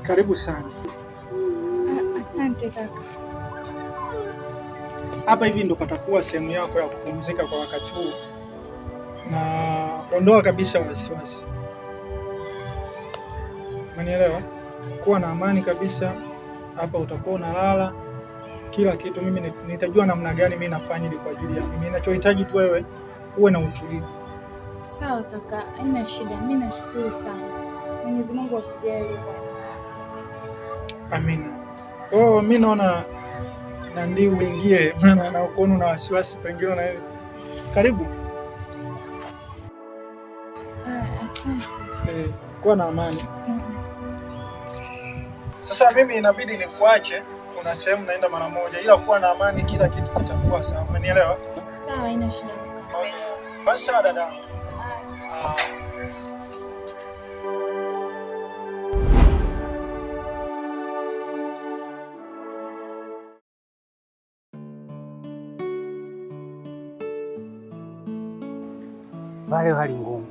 Karibu sana. Asante kaka. Hapa hivi ndo patakuwa sehemu yako ya kupumzika kwa wakati huu, na ondoa kabisa wasiwasi. Umenielewa? Kuwa na amani kabisa. Hapa utakuwa unalala kila kitu. Mimi nitajua namna gani mimi nafanya ili kwa ajili ya mimi. Ninachohitaji tu wewe uwe na utulivu. Sawa kaka, haina shida. Mimi nashukuru sana. Mwenyezi Mungu akujalie. Amina. Oh, mimi naona na ndio uingie, maana na ukono na wasiwasi pengine na wewe. Karibu. Asante. Kuwa na amani. Sasa mimi inabidi nikuache, kuna sehemu naenda mara moja, ila kuwa na amani, kila kitu kitakuwa sawa. Umenielewa? Sawa, haina shida kaka. Okay. Basi sawa dada. Wale hali ngumu.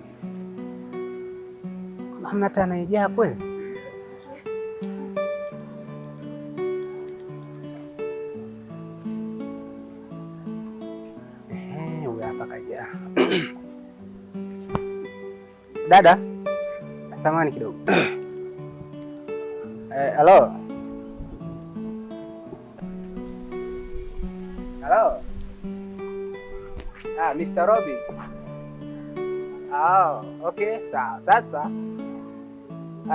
Hamna hata anayejaa kweli? Huyu hapa kajaa. Dada, samahani kidogo. Halo. Halo. Mr. Robin. Okay, sawa. Sasa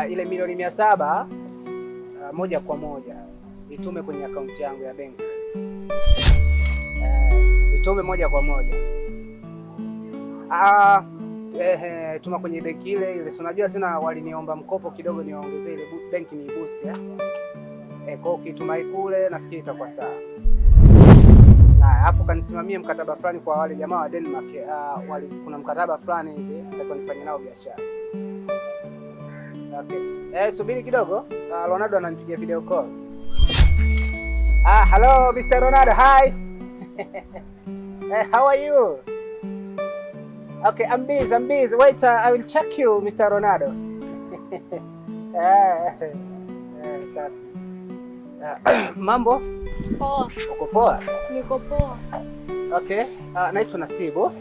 ile milioni 700 moja kwa moja nitume kwenye akaunti yangu ya benki. Nitume moja kwa moja. Tuma kwenye benki ile. Si unajua tena waliniomba mkopo kidogo niwaongezee ile benki ni boost kwa ukituma kule nafikiri itakuwa sawa. Hapo kanisimamie mkataba fulani kwa wale jamaa wa Denmark. Kuna mkataba fulani hivi nitakuwa nifanye nao biashara. Okay. Subiri kidogo. Ronaldo ananipigia video call. Hello Mr. Ronaldo. Hi. How are you? Okay, I'm busy. Wait, I will check you Mr. Ronaldo. Mambo? Poa. Uko poa? Niko poa. Okay, naitwa Nasibu.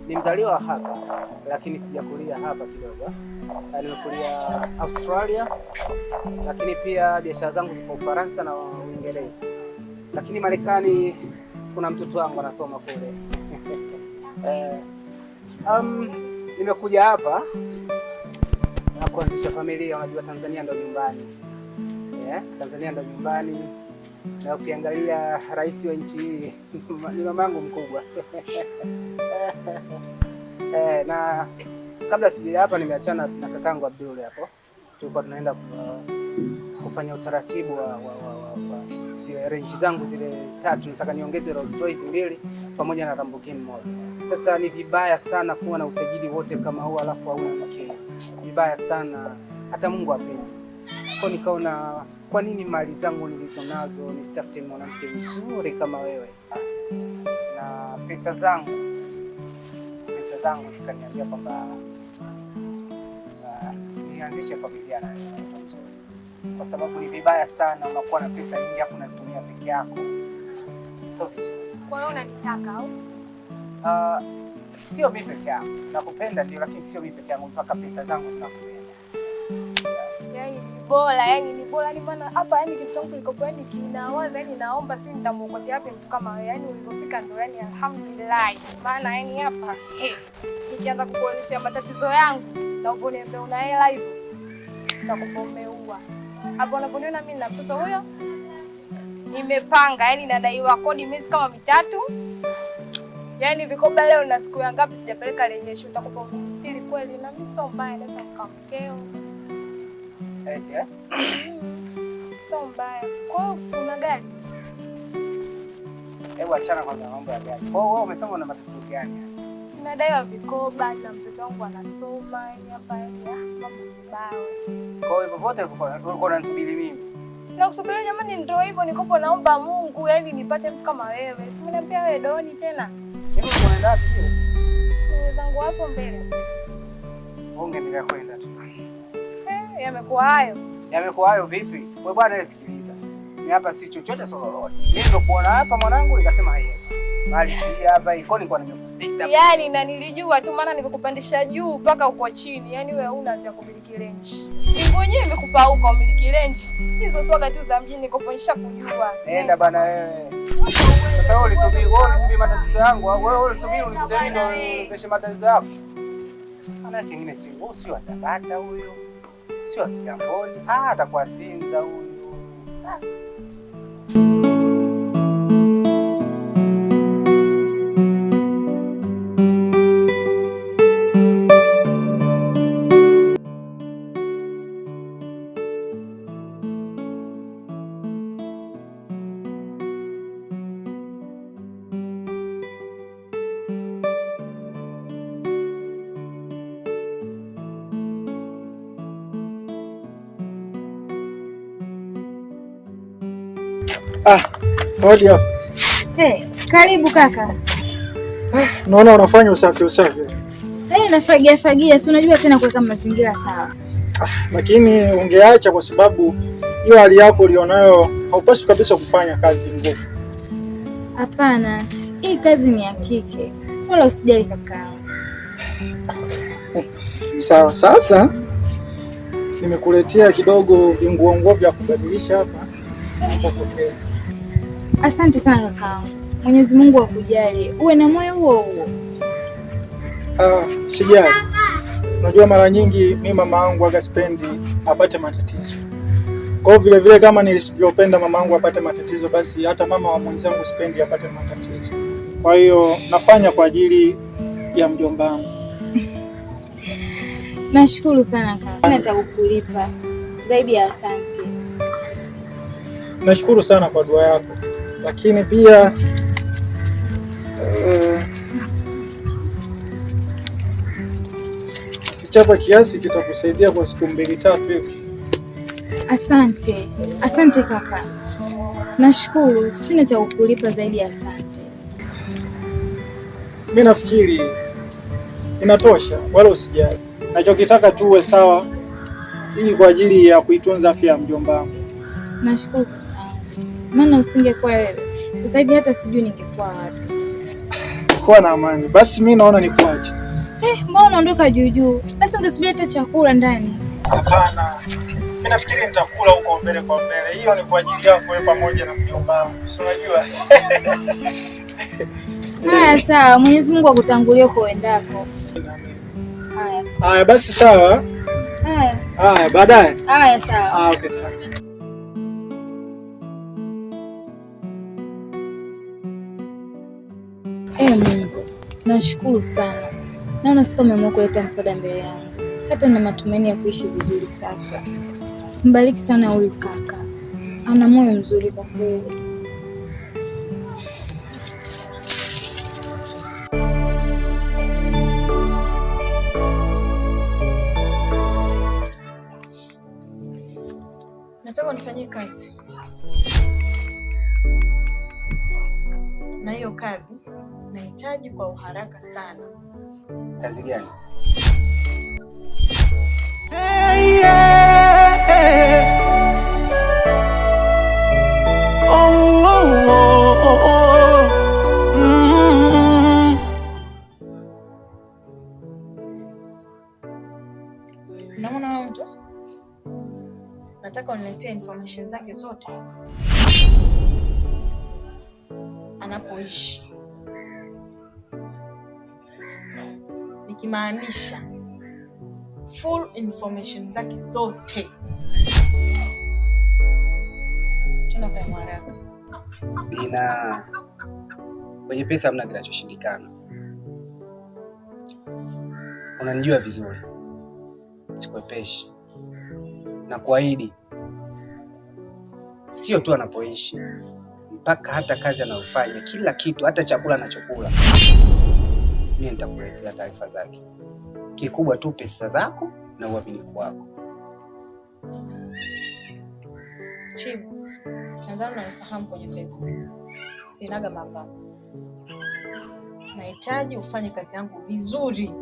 Ni mzaliwa hapa lakini sijakulia hapa kidogo. Nimekulia Australia, lakini pia biashara zangu zipo Ufaransa na Uingereza. Lakini Marekani kuna mtoto wangu anasoma kule. Nimekuja hapa na kuanzisha familia. Unajua Tanzania ndo nyumbani. Tanzania ndo nyumbani. Na ukiangalia rais wa nchi hii ni mamangu mkubwa. Na kabla sija hapa nimeachana na kakangu Abdul hapo. Tulikuwa tunaenda kufanya utaratibu wa zile range zangu zile 3. Nataka niongeze Rolls Royce 2 pamoja na Lamborghini moja. Sasa ni vibaya sana kuwa na utajiri wote kama huu alafu hauna mke. Vibaya sana. Hata Mungu apendi. Kwa nikaona kwa nini mali zangu nilizonazo nisitafute mwanamke mzuri kama wewe? Na pesa zangu zikaniambia kwamba nianzishe familia na mtu. Kwa sababu ni vibaya sana unakuwa na pesa nyingi afu unazitumia peke yako. So vizuri. Kwa hiyo unanitaka au? Sio mimi peke yangu. Nakupenda ndio, lakini sio mimi peke yangu, mpaka pesa zangu zinakupenda. Ni bora ni maana hapa kitu changu kilikopo kinawaza naomba si nitamuokotea wapi mtu kama wewe. Ulipofika ndo alhamdulillah. Maana hapa nikianza kukuonyesha matatizo yangu na uponiambia una hela hivyo nitakupa umeua. Hapo unaponiona mimi na mtoto huyo nimepanga nadaiwa kodi miezi kama 3. Vikoba leo na siku ya ngapi sijapeleka rejesho, nitakupa umstiri kweli na mimi sio mbaya naweza nikamkeo. Sio mbaya. Kwa kuna gari? Hebu achana kwanza mambo ya gari. Kwa hiyo wewe umesema una matatizo gani? Nadaiwa vikoba na mtoto wangu anasoma hapa mambo kibao. Kwa hiyo popote ulikuwa unanisubiri mimi. Na kusubiri jamani ndio hivyo nikopo naomba Mungu nipate mtu kama wewe. Si mniambia wewe doni tena. Hebu unaenda wapi hiyo? Wenzangu hapo mbele. Ungeendelea kwenda tu. Yamekuwa hayo. Yamekuwa hayo vipi? Wewe bwana sikiliza. Ni hapa si chochote sololote. Mimi nilipokuona hapa mwanangu nikasema yes. Bali si hapa iko nilikuwa nimekusita. Yaani na nilijua tu maana nimekupandisha juu mpaka uko chini. Yaani wewe huna vya kumiliki range. Mungu wenyewe imekupa huko umiliki range. Hizo swaga tu za mjini nikoponyesha kujua. Nenda bana wewe. Sasa wewe ulisubiri matatizo yangu. Wewe ulisubiri unikute mimi ndio niwezeshe matatizo yako. Ana kingine sio atabata huyo. Sio Kigamboni. Atakuwa Sinza huyo. Hodi hapo. Karibu kaka. Naona unafanya usafi. Nafagia, si unajua tena kuweka mazingira sawa. Lakini ungeacha kwa sababu hiyo hali yako ulionayo haupaswi kabisa kufanya kazi ngumu. Hapana, hii kazi ni ya kike. Wala usijali kaka. Sawa, sasa nimekuletea kidogo vinguo vya kubadilisha hapa. Napokea. Asante sana kaka. Mwenyezi Mungu akujali. Uwe na moyo huo. Sijali. Unajua mara nyingi mimi mama yangu akasipendi apate matatizo. Kwa vile vile kama nilivyopenda mama yangu apate matatizo, basi hata mama wa mwenzangu sipendi apate matatizo. Kwa hiyo nafanya kwa ajili ya mjomba wangu. Nashukuru sana kaka. Sina cha kukulipa zaidi ya asante. Nashukuru sana kwa dua yako. Lakini pia kichapa kiasi kitakusaidia kwa siku 2-3 hivi. Asante kaka. Nashukuru, sina cha kukulipa zaidi ya asante. Mimi nafikiri inatosha, wala usijali. Nachokitaka tu uwe sawa ili kwa ajili ya kuitunza afya ya mjomba wangu. Nashukuru kaka. Maana usingekuwa wewe, sasa hivi hata sijui ningekuwa wapi. Kuwa na amani. Basi mimi naona nikuache. Mbona unaondoka juu? Basi ungesubiri hata chakula ndani. Hapana. Mimi nafikiri nitakula huko mbele kwa mbele. Hiyo ni kwa ajili yako wewe pamoja na mjomba wangu. Si unajua? Haya sawa, Mwenyezi Mungu akutangulie kuendako. Haya basi sawa. Haya baadaye. Haya sawa. Okay sawa. Mungu, nashukuru sana. Naona sasa umeamua kuleta msaada mbele yangu. Hata na matumaini ya kuishi vizuri sasa. Mbariki sana huyu kaka. Ana moyo mzuri kwa kweli. Nataka unifanyie kazi. Na hiyo kazi nahitaji kwa uharaka sana. Kazi gani? Unaona huyo mtu? Nataka uniletee information zake zote. Anapoishi. Nikimaanisha full information zake zote. Tuna kwa haraka. Bina, kwenye pesa hamna kinachoshindikana. Unanijua vizuri. Sikwepeshi. Na kuahidi sio tu anapoishi, mpaka hata kazi anayofanya, kila kitu, hata chakula anachokula. Mimi nitakuletea taarifa zake. Kikubwa tu pesa zako na uaminifu wako. Chibu, nadhani unanifahamu kwenye pesa. Sinaga mapana. Nahitaji ufanye kazi yangu vizuri.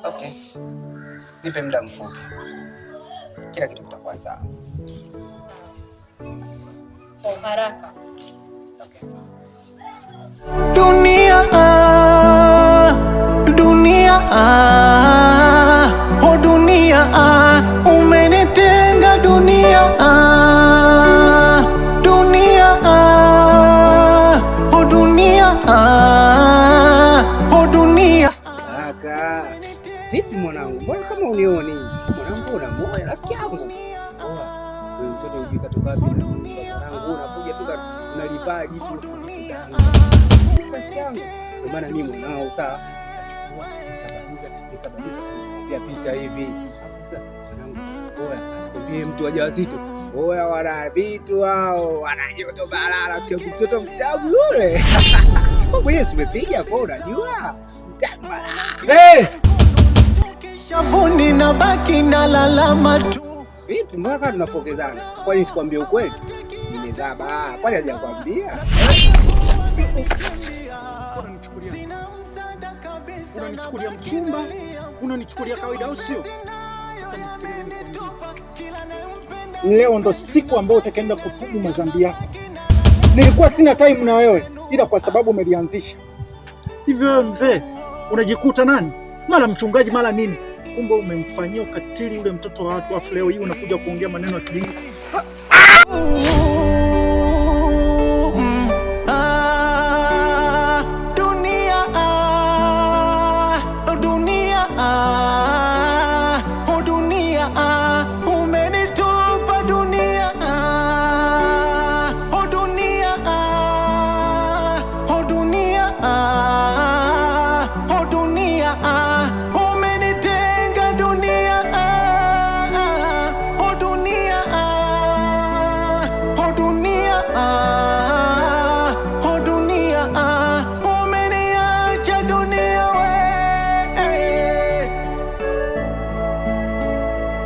Okay. Nipe muda mfupi, kila kitu kitakuwa sawa. Kwa haraka. Okay. Dunia, dunia, oh dunia, umenitenga dunia, dunia, oh dunia, oh dunia. Kaka, vipi mwanangu? Mbona kama unioni? Mwanangu una moyo rafiki yangu. Wewe mtoto ujika toka wapi? Mwanangu unakuja tu unalipaji tu rafiki yangu. Kwa maana mimi mwanao sawa. Nikabadiza pia pita hivi. Sasa mwanangu, oya asikwambie mtu wajawazito. Oya wana vitu hao, wana joto balala kwa mtoto mtabu yule. Wewe umepiga kwa unajua? Mtabu balala. Hey! Shavuni na baki na lalama tu. Vipi mbona tunafokezana? Kwani sikwambie ukweli? Nimezaba. Kwani hajakwambia? Unanichukulia mchumba, unanichukulia kawaida au sio? Sasa nisikilize nikwambie. Leo ndo siku ambayo utakwenda kutubu madhambi yako. Nilikuwa sina time na wewe, ila kwa sababu umelianzisha. Hivyo wewe mzee, unajikuta nani? Mara mchungaji mara nini? Kumbe umemfanyia ukatili yule mtoto wa watu, afu leo hii unakuja kuongea maneno ya kijinga. Oh dunia,